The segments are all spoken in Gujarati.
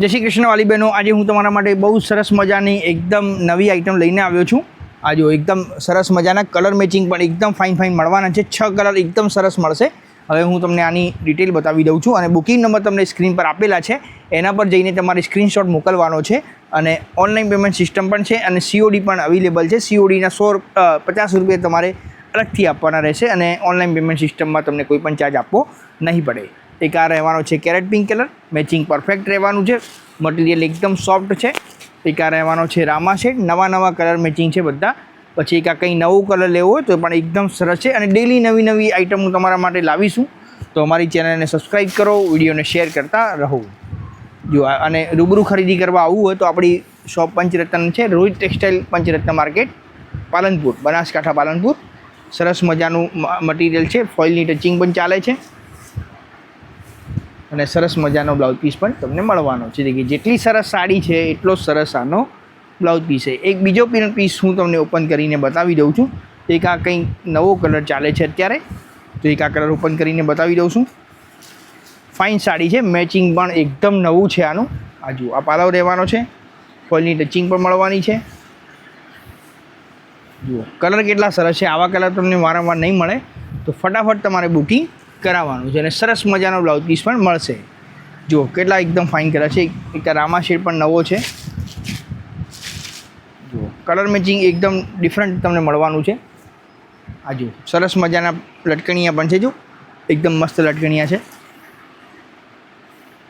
જય શ્રી કૃષ્ણ વાલી બહેનો, આજે હું તમારા માટે બહુ સરસ મજાની એકદમ નવી આઇટમ લઈને આવ્યો છું। આ જો એકદમ સરસ મજાના કલર મેચિંગ પણ એકદમ ફાઇન મળવાના છે। 6 કલર એકદમ સરસ મળશે। હવે હું તમને આની ડિટેલ બતાવી દઉં છું અને બુકિંગ નંબર તમને સ્ક્રીન પર આપેલા છે, એના પર જઈને તમારે સ્ક્રીનશોટ મોકલવાનો છે અને ઓનલાઈન પેમેન્ટ સિસ્ટમ પણ છે અને સીઓડી પણ અવેલેબલ છે। સીઓડીના 50 રૂપિયા તમારે અલગથી આપવાના રહેશે અને ઓનલાઈન પેમેન્ટ સિસ્ટમમાં તમને કોઈ પણ ચાર્જ આપવો નહીં પડે। એક આ રહેવાનો છે carrot pink colour, matching perfect રહેવાનું છે, મટીરિયલ એકદમ સોફ્ટ છે। એક આ રહેવાનો છે રામા શેડ, નવા કલર મેચિંગ છે બધા। પછી એક આ કંઈ નવું કલર લેવો હોય તો પણ એકદમ સરસ છે અને ડેલી નવી આઇટમ હું તમારા માટે લાવીશું, તો અમારી ચેનલને સબસ્ક્રાઈબ કરો, વિડીયોને શેર કરતા રહો। જો અને રૂબરૂ ખરીદી કરવા આવવું હોય તો આપણી શોપ પંચરત્ન છે, રોહિત ટેક્સટાઇલ પંચરત્ન માર્કેટ, પાલનપુર, બનાસકાંઠા પાલનપુર। સરસ મજાનું મટીરિયલ છે, ફોઇલની ટચિંગ પણ ચાલે છે અને સરસ મજાનો બ્લાઉઝ પીસ પણ તમને મળવાનો છે। કે જેટલી સરસ સાડી છે એટલો સરસ આનો બ્લાઉઝ પીસ છે। એક બીજો પીસ હું તમને ઓપન કરીને બતાવી દઉં છું। એક આ કંઈ નવો કલર ચાલે છે અત્યારે, તો એક આ કલર ઓપન કરીને બતાવી દઉં છું। ફાઇન સાડી છે, મેચિંગ પણ એકદમ નવું છે આનું। આ જુઓ, આ પાલવ રહેવાનો છે, ફોઇલની ટચિંગ પણ મળવાની છે। જુઓ કલર કેટલા સરસ છે, આવા કલર તમને વારંવાર નહીં મળે, તો ફટાફટ તમારે બુકિંગ કરાવવાનું છે અને સરસ મજાનો બ્લાઉઝ પીસ પણ મળશે। જુઓ કેટલા એકદમ ફાઇન કલર છે, એક રામા શેડ પણ નવો છે। જુઓ કલર મેચિંગ એકદમ ડિફરન્ટ તમને મળવાનું છે। આ જુઓ સરસ મજાના લટકણિયા પણ છે, જો એકદમ મસ્ત લટકણિયા છે।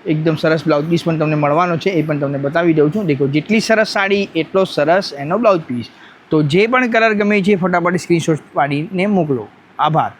એકદમ સરસ બ્લાઉઝ પીસ પણ તમને મળવાનો છે, એ પણ તમને બતાવી દઉં છું। દેખો જેટલી સરસ સાડી એટલો સરસ એનો બ્લાઉઝ પીસ। તો જે પણ કલર ગમે છે ફટાફટ સ્ક્રીનશોટ પાડીને મોકલો। આભાર।